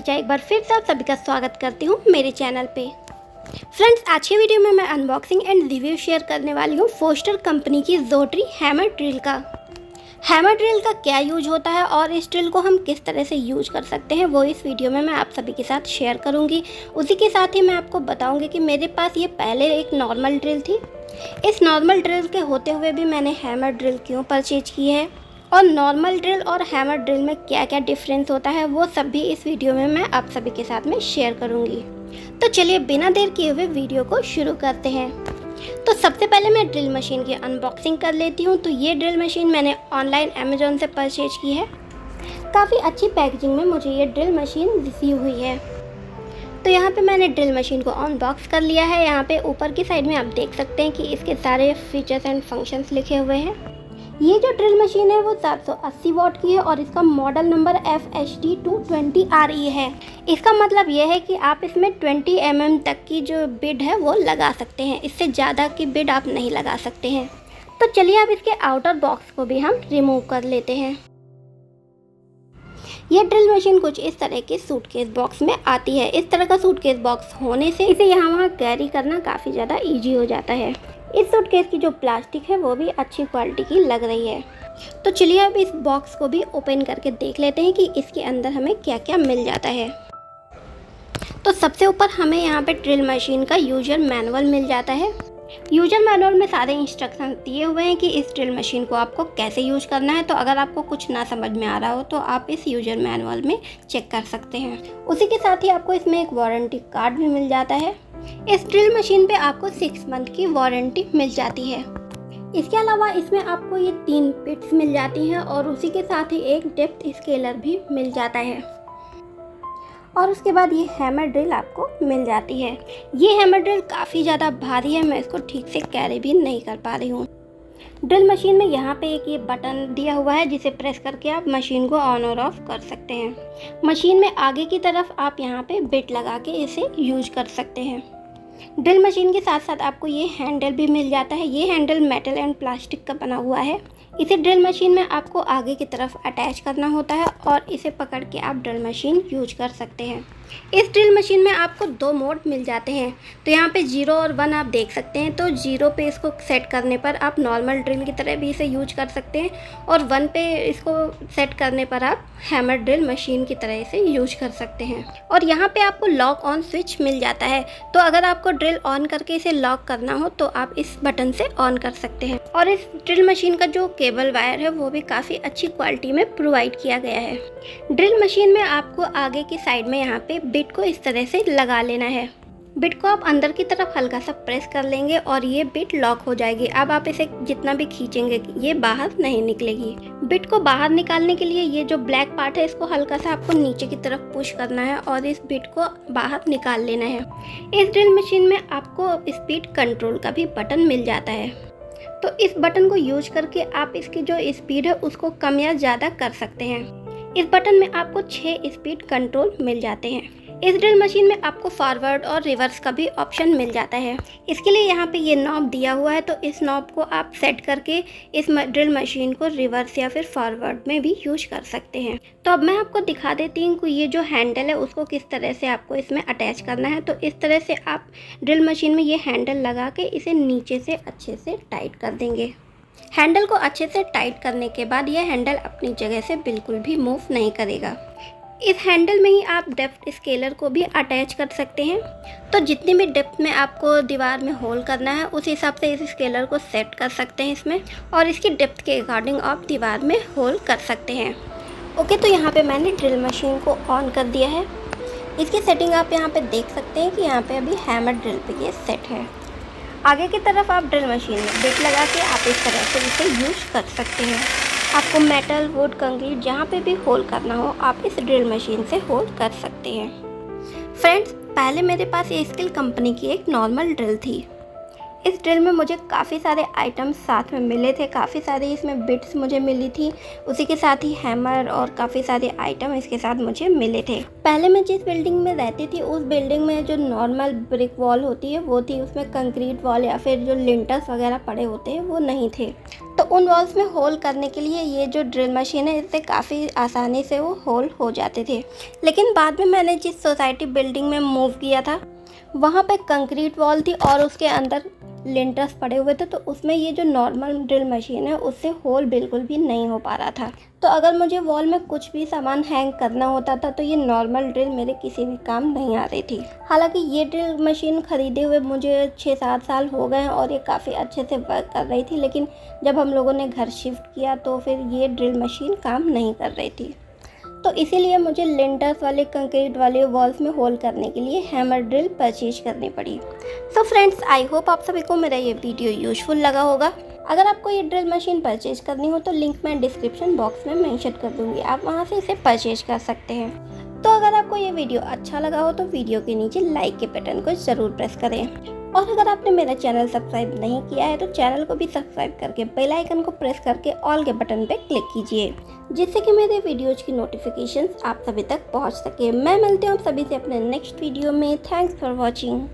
ऋचा एक बार फिर से आप सभी का स्वागत करती हूँ मेरे चैनल पे। फ्रेंड्स, आज की वीडियो में मैं अनबॉक्सिंग एंड रिव्यू शेयर करने वाली हूँ फोस्टर कंपनी की ज़ोट्री हैमर ड्रिल का। हैमर ड्रिल का क्या यूज होता है और इस ड्रिल को हम किस तरह से यूज कर सकते हैं वो इस वीडियो में मैं आप सभी के साथ शेयर करूँगी। उसी के साथ ही मैं आपको बताऊँगी कि मेरे पास ये पहले एक नॉर्मल ड्रिल थी। इस नॉर्मल ड्रिल के होते हुए भी मैंने हैमर ड्रिल क्यों परचेज की है और नॉर्मल ड्रिल और हैमर ड्रिल में क्या क्या डिफरेंस होता है वो सब भी इस वीडियो में मैं आप सभी के साथ में शेयर करूंगी। तो चलिए बिना देर किए हुए वीडियो को शुरू करते हैं। तो सबसे पहले मैं ड्रिल मशीन की अनबॉक्सिंग कर लेती हूँ। तो ये ड्रिल मशीन मैंने ऑनलाइन अमेज़ॉन से परचेज की है। काफ़ी अच्छी पैकेजिंग में मुझे ये ड्रिल मशीन रिसीव हुई है। तो यहाँ पे मैंने ड्रिल मशीन को अनबॉक्स कर लिया है। यहाँ पे ऊपर की साइड में आप देख सकते हैं कि इसके सारे फीचर्स एंड फंक्शंस लिखे हुए हैं। ये जो ड्रिल मशीन है वो 780 वॉट की है और इसका मॉडल नंबर FHD220RE है। इसका मतलब ये है कि आप इसमें 20 mm तक की जो बिड है वो लगा सकते हैं। इससे ज़्यादा की बिड आप नहीं लगा सकते हैं। तो चलिए अब इसके आउटर बॉक्स को भी हम रिमूव कर लेते हैं। ये ड्रिल मशीन कुछ इस तरह के सूटकेस बॉक्स में आती है। इस तरह का सूटकेस बॉक्स होने से इसे यहाँ वहाँ कैरी करना काफ़ी ज़्यादा ईजी हो जाता है। इस सूटकेस की जो प्लास्टिक है वो भी अच्छी क्वालिटी की लग रही है। तो चलिए अब इस बॉक्स को भी ओपन करके देख लेते हैं कि इसके अंदर हमें क्या क्या मिल जाता है। तो सबसे ऊपर हमें यहाँ पे ड्रिल मशीन का यूजर मैनुअल मिल जाता है। यूजर मैनुअल में सारे इंस्ट्रक्शन दिए हुए हैं कि इस ड्रिल मशीन को आपको कैसे यूज करना है। तो अगर आपको कुछ ना समझ में आ रहा हो तो आप इस यूजर मैनुअल में चेक कर सकते हैं। उसी के साथ ही आपको इसमें एक वारंटी कार्ड भी मिल जाता है। इस ड्रिल मशीन पे आपको 6 मंथ की वारंटी मिल जाती है। इसके अलावा इसमें आपको ये 3 बिट्स मिल जाती हैं और उसी के साथ ही एक डेप्थ स्केलर भी मिल जाता है। और उसके बाद ये हैमर ड्रिल आपको मिल जाती है। ये हैमर ड्रिल काफ़ी ज़्यादा भारी है, मैं इसको ठीक से कैरी भी नहीं कर पा रही हूँ। ड्रिल मशीन में यहाँ पे एक ये बटन दिया हुआ है जिसे प्रेस करके आप मशीन को ऑन और ऑफ कर सकते हैं। मशीन में आगे की तरफ आप यहाँ पे बिट लगा के इसे यूज कर सकते हैं। ड्रिल मशीन के साथ साथ आपको ये हैंडल भी मिल जाता है। ये हैंडल मेटल एंड प्लास्टिक का बना हुआ है। इसे ड्रिल मशीन में आपको आगे की तरफ अटैच करना होता है और इसे पकड़ के आप ड्रिल मशीन यूज कर सकते हैं। इस ड्रिल मशीन में आपको 2 मोड मिल जाते हैं। तो यहाँ पे 0 और 1 आप देख सकते हैं। तो 0 पे इसको सेट करने पर आप नॉर्मल ड्रिल की तरह भी इसे यूज कर सकते हैं और 1 पे इसको सेट करने पर आप हैमर ड्रिल मशीन की तरह इसे यूज कर सकते हैं। और यहाँ पे आपको लॉक ऑन स्विच मिल जाता है। तो अगर आपको ड्रिल ऑन करके इसे लॉक करना हो तो आप इस बटन से ऑन कर सकते हैं। और इस ड्रिल मशीन का जो केबल वायर है वो भी काफ़ी अच्छी क्वालिटी में प्रोवाइड किया गया है। ड्रिल मशीन में आपको आगे की साइड में यहाँ पे बिट को इस तरह से लगा लेना है। बिट को आप अंदर की तरफ हल्का सा प्रेस कर लेंगे और ये बिट लॉक हो जाएगी। अब आप इसे जितना भी खींचेंगे ये बाहर नहीं निकलेगी। बिट को बाहर निकालने के लिए ये जो ब्लैक पार्ट है इसको हल्का सा आपको नीचे की तरफ पुश करना है और इस बिट को बाहर निकाल लेना है। इस ड्रिल मशीन में आपको स्पीड कंट्रोल का भी बटन मिल जाता है। तो इस बटन को यूज करके आप इसकी जो स्पीड है उसको कम या ज़्यादा कर सकते हैं। इस बटन में आपको 6 स्पीड कंट्रोल मिल जाते हैं। इस ड्रिल मशीन में आपको फॉरवर्ड और रिवर्स का भी ऑप्शन मिल जाता है। इसके लिए यहाँ पे ये नॉब दिया हुआ है। तो इस नॉब को आप सेट करके इस ड्रिल मशीन को रिवर्स या फिर फॉरवर्ड में भी यूज कर सकते हैं। तो अब मैं आपको दिखा देती हूँ कि ये जो हैंडल है उसको किस तरह से आपको इसमें अटैच करना है। तो इस तरह से आप ड्रिल मशीन में ये हैंडल लगा के इसे नीचे से अच्छे से टाइट कर देंगे। हैंडल को अच्छे से टाइट करने के बाद यह हैंडल अपनी जगह से बिल्कुल भी मूव नहीं करेगा। इस हैंडल में ही आप डेप्थ स्केलर को भी अटैच कर सकते हैं। तो जितनी भी डेप्थ में आपको दीवार में होल करना है उस हिसाब से इस स्केलर को सेट कर सकते हैं इसमें और इसकी डेप्थ के अकॉर्डिंग आप दीवार में होल कर सकते हैं। ओके, तो यहाँ पे मैंने ड्रिल मशीन को ऑन कर दिया है। इसकी सेटिंग आप यहाँ पे देख सकते हैं कि यहाँ पे अभी हैमर ड्रिल पे ये सेट है। आगे की तरफ आप ड्रिल मशीन में बिट लगा के आप इस तरह से इसे यूज कर सकते हैं। आपको मेटल, वुड, कंक्रीट जहाँ पे भी होल करना हो आप इस ड्रिल मशीन से होल कर सकते हैं। फ्रेंड्स, पहले मेरे पास ये स्किल कंपनी की एक नॉर्मल ड्रिल थी। इस ड्रिल में मुझे काफ़ी सारे आइटम्स साथ में मिले थे, काफ़ी सारी इसमें बिट्स मुझे मिली थी, उसी के साथ ही हैमर और काफ़ी सारे आइटम इसके साथ मुझे मिले थे। पहले मैं जिस बिल्डिंग में रहती थी उस बिल्डिंग में जो नॉर्मल ब्रिक वॉल होती है वो थी, उसमें कंक्रीट वॉल या फिर जो लिंटर्स वगैरह पड़े होते हैं वो नहीं थे। तो उन वॉल्स में होल करने के लिए ये जो ड्रिल मशीन है इससे काफ़ी आसानी से वो होल हो जाते थे। लेकिन बाद में मैंने जिस सोसाइटी बिल्डिंग में मूव किया था वहाँ पे कंक्रीट वॉल थी और उसके अंदर लिंटर्स पड़े हुए थे, तो उसमें ये जो नॉर्मल ड्रिल मशीन है उससे होल बिल्कुल भी नहीं हो पा रहा था। तो अगर मुझे वॉल में कुछ भी सामान हैंग करना होता था तो ये नॉर्मल ड्रिल मेरे किसी भी काम नहीं आ रही थी। हालांकि ये ड्रिल मशीन ख़रीदे हुए मुझे 6-7 साल हो गए हैं और ये काफ़ी अच्छे से वर्क कर रही थी, लेकिन जब हम लोगों ने घर शिफ्ट किया तो फिर ये ड्रिल मशीन काम नहीं कर रही थी। तो इसीलिए मुझे लिंटर्स वाले कंक्रीट वाले वॉल्स में होल करने के लिए हैमर ड्रिल परचेज करनी पड़ी। सो फ्रेंड्स, आई होप आप सभी को मेरा ये वीडियो यूजफुल लगा होगा। अगर आपको ये ड्रिल मशीन परचेज करनी हो तो लिंक मैं डिस्क्रिप्शन बॉक्स में मेंशन कर दूँगी, आप वहाँ से इसे परचेज कर सकते हैं। तो अगर आपको ये वीडियो अच्छा लगा हो तो वीडियो के नीचे लाइक के बटन को ज़रूर प्रेस करें, और अगर आपने मेरा चैनल सब्सक्राइब नहीं किया है तो चैनल को भी सब्सक्राइब करके बेल आइकन को प्रेस करके ऑल के बटन पे क्लिक कीजिए, जिससे कि मेरे वीडियोज़ की नोटिफिकेशंस आप सभी तक पहुंच सके। मैं मिलती हूँ आप सभी से अपने नेक्स्ट वीडियो में। Thanks for watching.